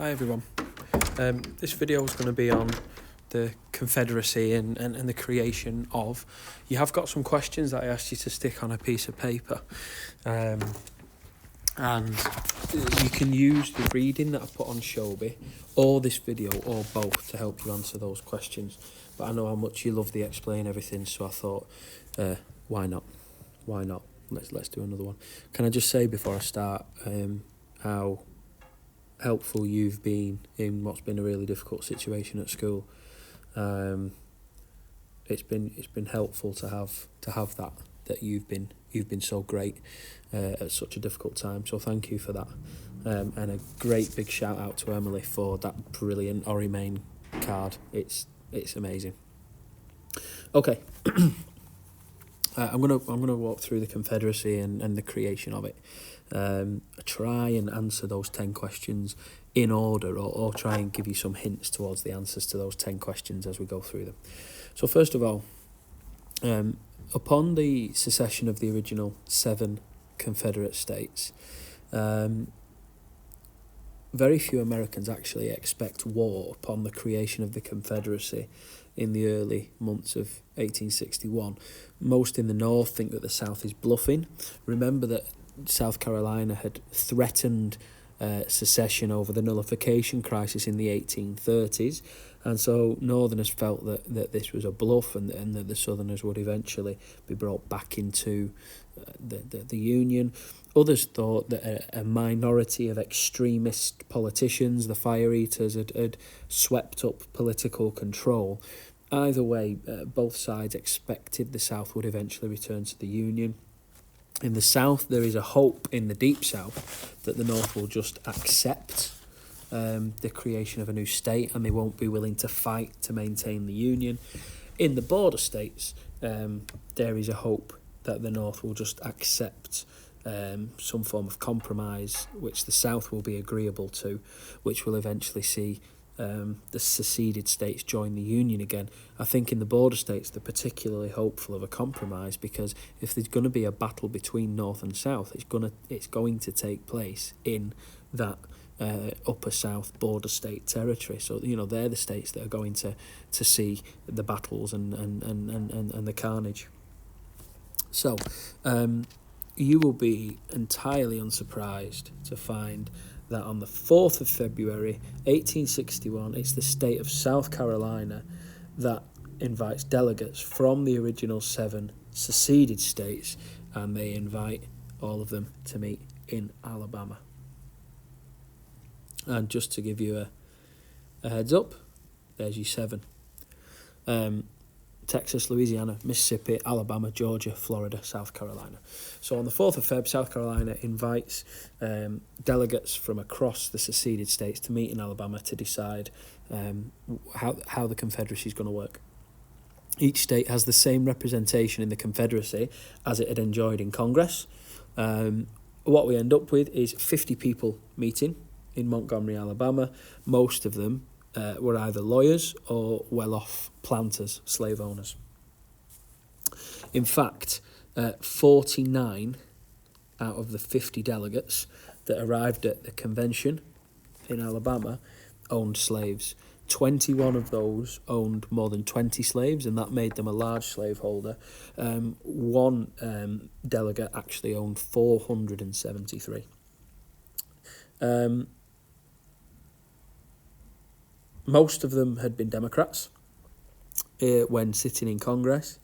Hi everyone. This video is going to be on the Confederacy and the creation of. You have got some questions that I asked you to stick on a piece of paper, and you can use the reading that I put on Shobi or this video or both to help you answer those questions. But I know how much you love the explain everything, so I thought, why not? Let's do another one. Can I just say before I start how helpful you've been in what's been a really difficult situation at school. It's been helpful to have that you've been so great at such a difficult time. So thank you for that, and a great big shout out to Emily for that brilliant Ori Main card. It's amazing. Okay. I'm gonna walk through the Confederacy and the creation of it. Try and answer those 10 questions in order, or try and give you some hints towards the answers to those 10 questions as we go through them. So first of all, upon the secession of the original 7 Confederate states, very few Americans actually expect war upon the creation of the Confederacy in the early months of 1861. Most in the North think that the South is bluffing. Remember that South Carolina had threatened secession over the nullification crisis in the 1830s, and so Northerners felt that this was a bluff, and that the Southerners would eventually be brought back into the Union. Others thought that a minority of extremist politicians, the fire eaters, had swept up political control. Either way, both sides expected the South would eventually return to the Union. In the South, there is a hope in the Deep South that the North will just accept the creation of a new state, and they won't be willing to fight to maintain the Union. In the border states, there is a hope that the North will just accept some form of compromise, which the South will be agreeable to, which will eventually see the seceded states join the Union again. I think in the border states they're particularly hopeful of a compromise, because if there's going to be a battle between North and South, it's going to take place in that upper South border state territory. So they're the states that are going to see the battles and the carnage. So you will be entirely unsurprised to find that on the 4th of February 1861, it's the state of South Carolina that invites delegates from the original 7 seceded states, and they invite all of them to meet in Alabama. And just to give you a heads up, there's your 7. Texas, Louisiana, Mississippi, Alabama, Georgia, Florida, South Carolina. So on the 4th of Feb, South Carolina invites delegates from across the seceded states to meet in Alabama to decide how the Confederacy is going to work. Each state has the same representation in the Confederacy as it had enjoyed in Congress. What we end up with is 50 people meeting in Montgomery, Alabama. Most of them were either lawyers or well-off planters, slave owners. In fact, 49 out of the 50 delegates that arrived at the convention in Alabama owned slaves. 21 of those owned more than 20 slaves, and that made them a large slaveholder. One delegate actually owned 473. Most of them had been Democrats when sitting in Congress,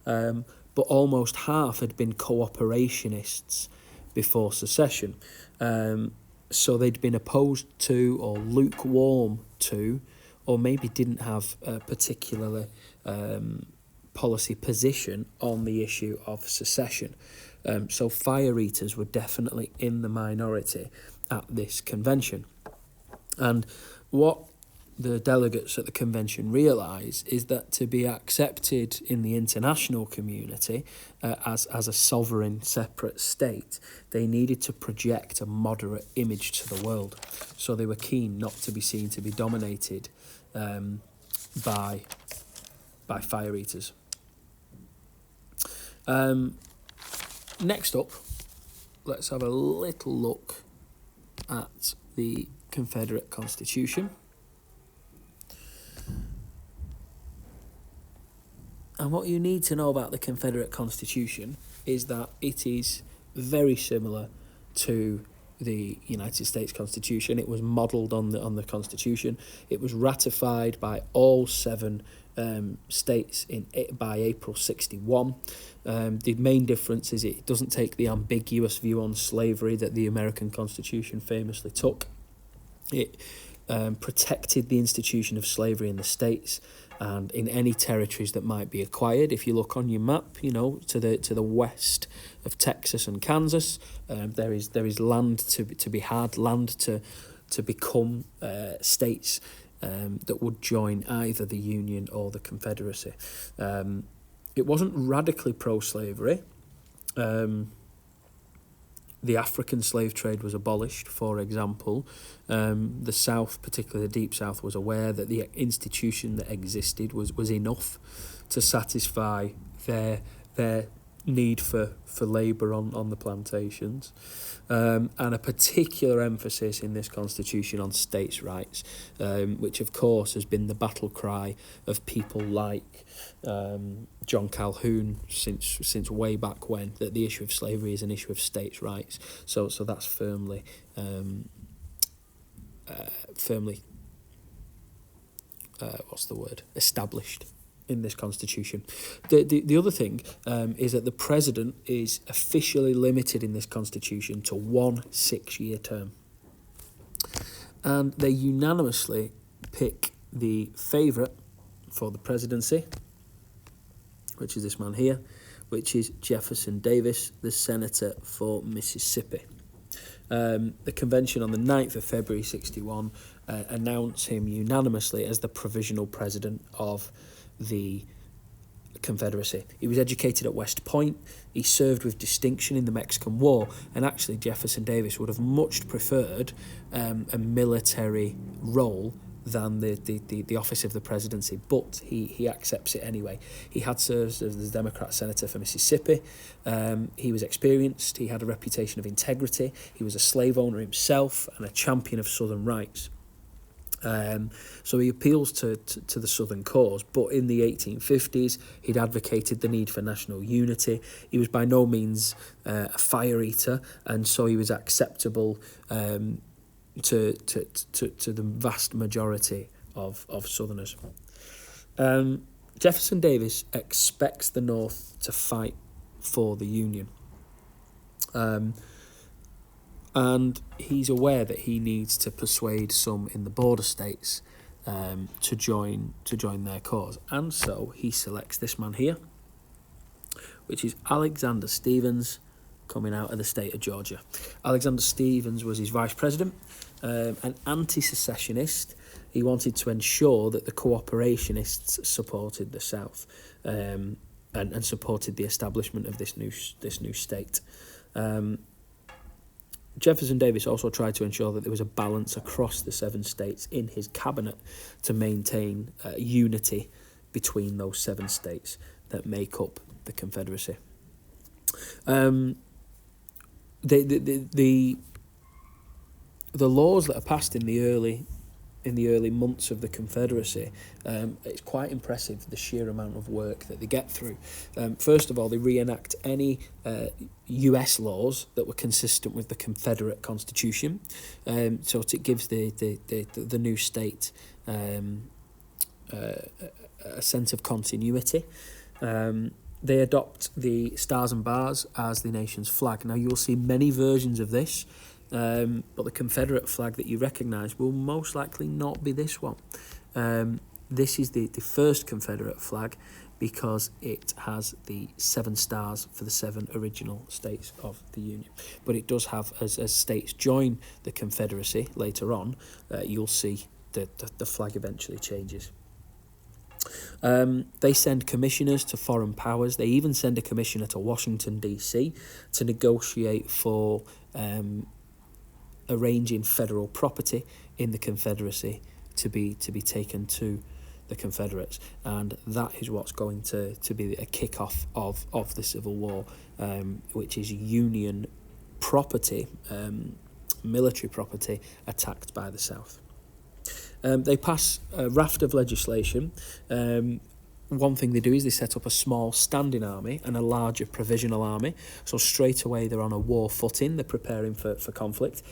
but almost half had been cooperationists before secession. So they'd been opposed to, or lukewarm to, or maybe didn't have a particular policy position on the issue of secession. So fire eaters were definitely in the minority at this convention. And what the delegates at the convention realise is that to be accepted in the international community as a sovereign separate state, they needed to project a moderate image to the world. So they were keen not to be seen to be dominated by fire eaters. Next up, let's have a little look at the Confederate Constitution. And what you need to know about the Confederate Constitution is that it is very similar to the United States Constitution. It was modelled on the Constitution. It was ratified by all 7 states by April 61. The main difference is it doesn't take the ambiguous view on slavery that the American Constitution famously took. It protected the institution of slavery in the states and in any territories that might be acquired. If you look on your map, to the west of Texas and Kansas, there is land to be had, land to become states that would join either the Union or the Confederacy. It wasn't radically pro-slavery. The African slave trade was abolished, for example. The South, particularly the Deep South, was aware that the institution that existed was enough to satisfy their need for labour on the plantations. And a particular emphasis in this constitution on states' rights, which of course has been the battle cry of people like John Calhoun since way back when, that the issue of slavery is an issue of states' rights. So that's firmly established in this constitution. The other thing is that the president is officially limited in this constitution to 1 6-year term, and they unanimously pick the favourite for the presidency, which is this man here, which is Jefferson Davis, the senator for Mississippi. The convention on the 9th of February 61 announced him unanimously as the provisional president of the Confederacy. He was educated at West Point. He served with distinction in the Mexican War, and actually Jefferson Davis would have much preferred a military role than the office of the presidency, but he accepts it anyway. He had served as the Democrat senator for Mississippi. He was experienced. He had a reputation of integrity. He was a slave owner himself and a champion of Southern rights. So he appeals to the Southern cause, but in the 1850s he'd advocated the need for national unity. He was by no means a fire eater, and so he was acceptable to the vast majority of Southerners. Jefferson Davis expects the North to fight for the Union. And he's aware that he needs to persuade some in the border states to join their cause. And so he selects this man here, which is Alexander Stephens, coming out of the state of Georgia. Alexander Stephens was his vice president, an anti-secessionist. He wanted to ensure that the cooperationists supported the South and supported the establishment of this new state. Jefferson Davis also tried to ensure that there was a balance across the 7 states in his cabinet to maintain unity between those 7 states that make up the Confederacy. The laws that are passed in the early months of the Confederacy, it's quite impressive the sheer amount of work that they get through. First of all, they reenact any US laws that were consistent with the Confederate Constitution, so it gives the new state a sense of continuity. They adopt the Stars and Bars as the nation's flag. Now, you'll see many versions of this, but the Confederate flag that you recognise will most likely not be this one. This is the first Confederate flag because it has the 7 stars for the 7 original states of the Union. But it does have, as states join the Confederacy later on, you'll see that the flag eventually changes. They send commissioners to foreign powers. They even send a commissioner to Washington, D.C. to negotiate for arranging federal property in the Confederacy to be taken to the Confederates, and that is what's going to be a kick-off of the Civil War, which is Union property military property attacked by the South. They pass a raft of legislation. One thing they do is they set up a small standing army and a larger provisional army. So straight away they're on a war footing, they're preparing for conflict.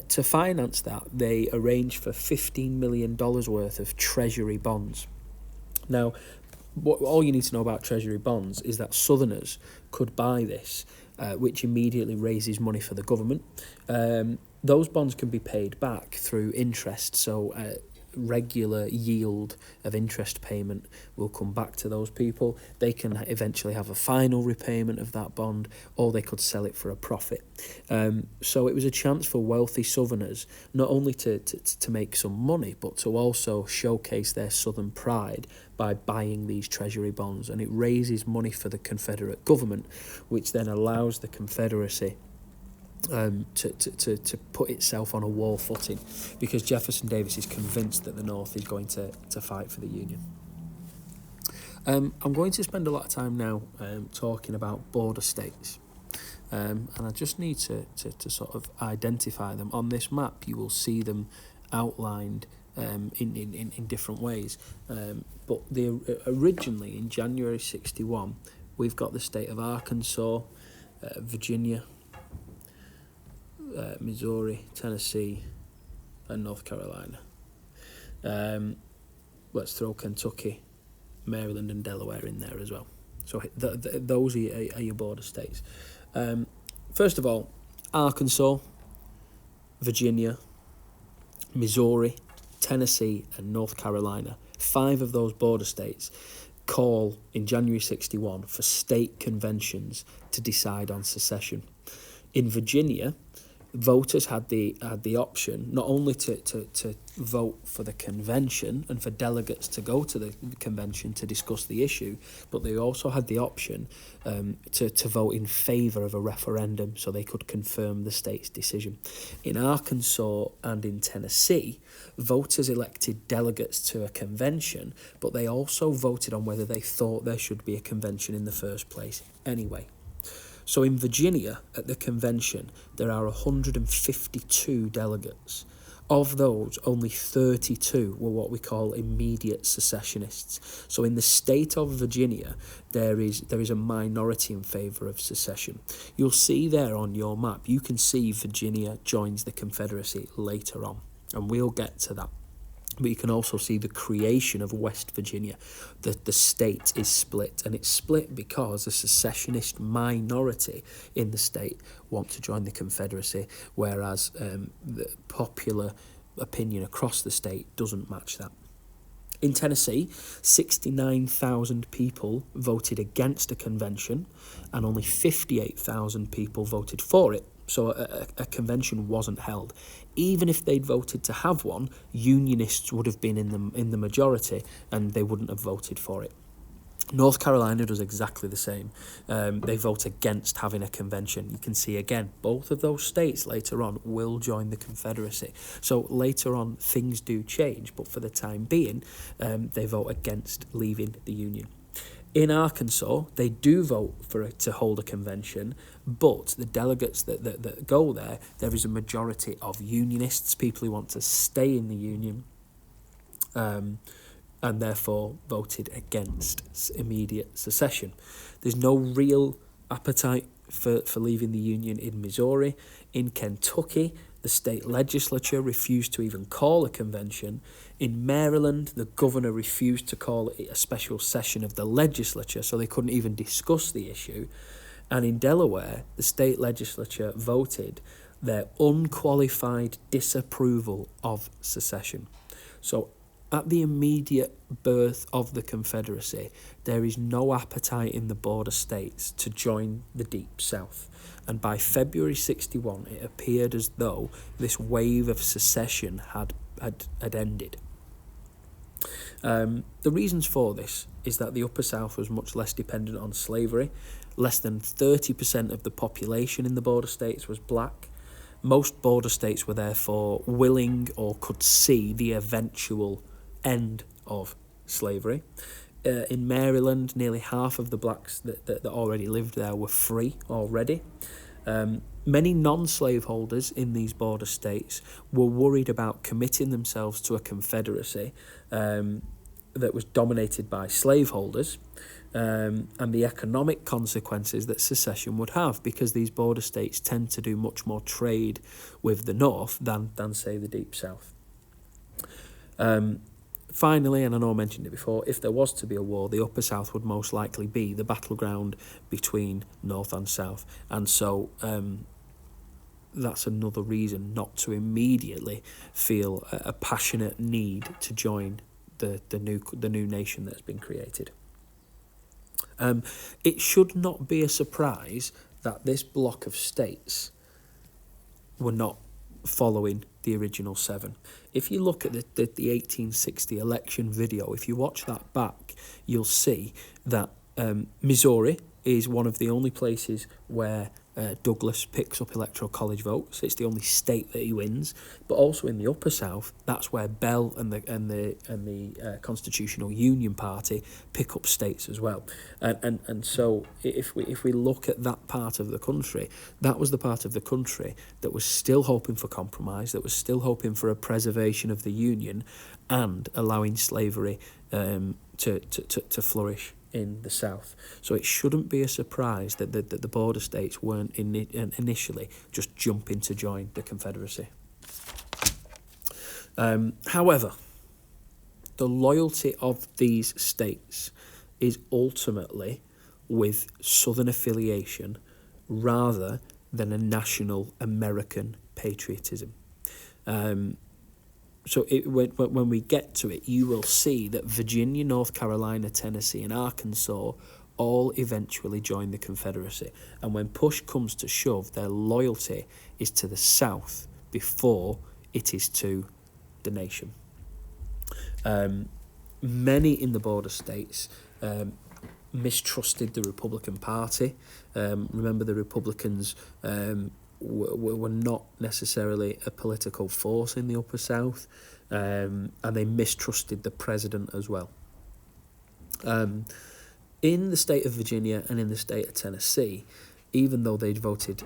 To finance that, they arrange for $15 million worth of Treasury Bonds. Now, all you need to know about Treasury Bonds is that Southerners could buy this, which immediately raises money for the government. Those bonds can be paid back through interest, so regular yield of interest payment will come back to those people. They can eventually have a final repayment of that bond, or they could sell it for a profit. So it was a chance for wealthy Southerners not only to make some money, but to also showcase their Southern pride by buying these Treasury bonds, and it raises money for the Confederate government, which then allows the Confederacy to put itself on a war footing, because Jefferson Davis is convinced that the North is going to fight for the Union. I'm going to spend a lot of time now talking about border states, and I just need to sort of identify them. On this map you will see them outlined in different ways, but originally in January 61 we've got the state of Arkansas, Virginia, Missouri, Tennessee and North Carolina. Let's throw Kentucky, Maryland and Delaware in there as well. So those are your border states. First of all, Arkansas, Virginia, Missouri, Tennessee and North Carolina. 5 of those border states call in January 61 for state conventions to decide on secession. In Virginia, voters had the option not only to vote for the convention and for delegates to go to the convention to discuss the issue, but they also had the option to vote in favour of a referendum so they could confirm the state's decision. In Arkansas and in Tennessee, voters elected delegates to a convention, but they also voted on whether they thought there should be a convention in the first place anyway. So in Virginia, at the convention, there are 152 delegates. Of those, only 32 were what we call immediate secessionists. So in the state of Virginia, there is a minority in favour of secession. You'll see there on your map, you can see Virginia joins the Confederacy later on, and we'll get to that. But you can also see the creation of West Virginia. The state is split, and it's split because a secessionist minority in the state want to join the Confederacy, whereas the popular opinion across the state doesn't match that. In Tennessee, 69,000 people voted against a convention, and only 58,000 people voted for it. So a convention wasn't held. Even if they'd voted to have one, Unionists would have been in the majority, and they wouldn't have voted for it. North Carolina does exactly the same. They vote against having a convention. You can see again, both of those states later on will join the Confederacy. So later on, things do change, but for the time being, they vote against leaving the Union. In Arkansas, they do vote to hold a convention, but the delegates that go there is a majority of Unionists, people who want to stay in the Union, and therefore voted against immediate secession. There's no real appetite for leaving the Union in Missouri. In Kentucky, the state legislature refused to even call a convention. In Maryland, the governor refused to call it a special session of the legislature, so they couldn't even discuss the issue. And in Delaware, the state legislature voted their unqualified disapproval of secession. So at the immediate birth of the Confederacy, there is no appetite in the border states to join the Deep South. And by February 61, it appeared as though this wave of secession had ended. The reasons for this is that the Upper South was much less dependent on slavery. Less than 30% of the population in the border states was black. Most border states were therefore willing or could see the eventual end of slavery. In Maryland, nearly half of the blacks that already lived there were free already. Many non-slaveholders in these border states were worried about committing themselves to a confederacy that was dominated by slaveholders, and the economic consequences that secession would have, because these border states tend to do much more trade with the North than say, the Deep South. Finally, and I know I mentioned it before, if there was to be a war, the Upper South would most likely be the battleground between North and South. And so that's another reason not to immediately feel a passionate need to join the new nation that's been created. It should not be a surprise that this block of states were not following the original 7. If you look at the 1860 election video, if you watch that back, you'll see that Missouri is one of the only places where Douglas picks up electoral college votes. It's the only state that he wins. But also in the Upper South, that's where Bell and the Constitutional Union Party pick up states as well. And so if we look at that part of the country, that was the part of the country that was still hoping for compromise, that was still hoping for a preservation of the Union and allowing slavery to flourish in the South. So it shouldn't be a surprise that the border states weren't initially just jumping to join the Confederacy. However, the loyalty of these states is ultimately with Southern affiliation rather than a national American patriotism. So when we get to it, you will see that Virginia, North Carolina, Tennessee and Arkansas all eventually join the Confederacy. And when push comes to shove, their loyalty is to the South before it is to the nation. Many in the border states mistrusted the Republican Party. Remember, the Republicans were not necessarily a political force in the Upper South, and they mistrusted the president as well. In the state of Virginia and in the state of Tennessee, even though they'd voted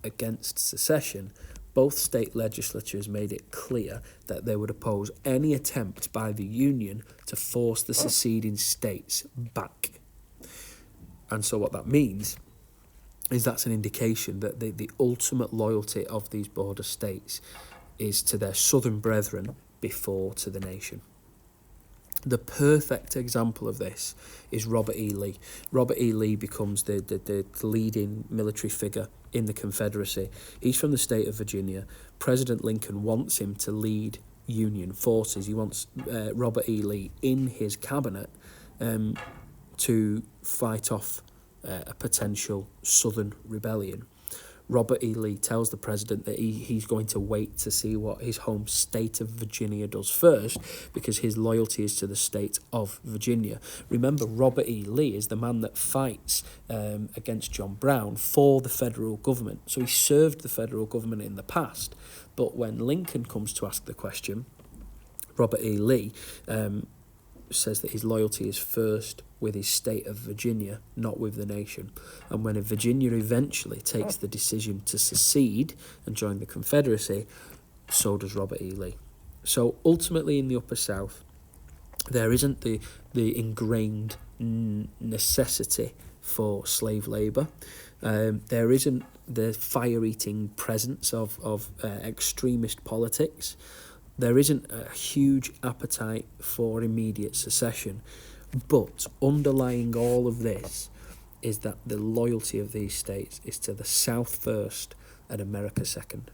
against secession, both state legislatures made it clear that they would oppose any attempt by the Union to force the seceding states back. And so what that means is that's an indication that the ultimate loyalty of these border states is to their southern brethren before to the nation. The perfect example of this is Robert E. Lee. Robert E. Lee becomes the leading military figure in the Confederacy. He's from the state of Virginia. President Lincoln wants him to lead Union forces. He wants Robert E. Lee in his cabinet to fight off a potential Southern rebellion. Robert E. Lee tells the president that he's going to wait to see what his home state of Virginia does first, because his loyalty is to the state of Virginia. Remember, Robert E. Lee is the man that fights against John Brown for the federal government. So he served the federal government in the past. But when Lincoln comes to ask the question, Robert E. Lee says that his loyalty is first with his state of Virginia, not with the nation. And when Virginia eventually takes the decision to secede and join the Confederacy, so does Robert E. Lee. So ultimately in the Upper South, there isn't the ingrained necessity for slave labour. There isn't the fire-eating presence of extremist politics. There isn't a huge appetite for immediate secession. But underlying all of this is that the loyalty of these states is to the South first and America second.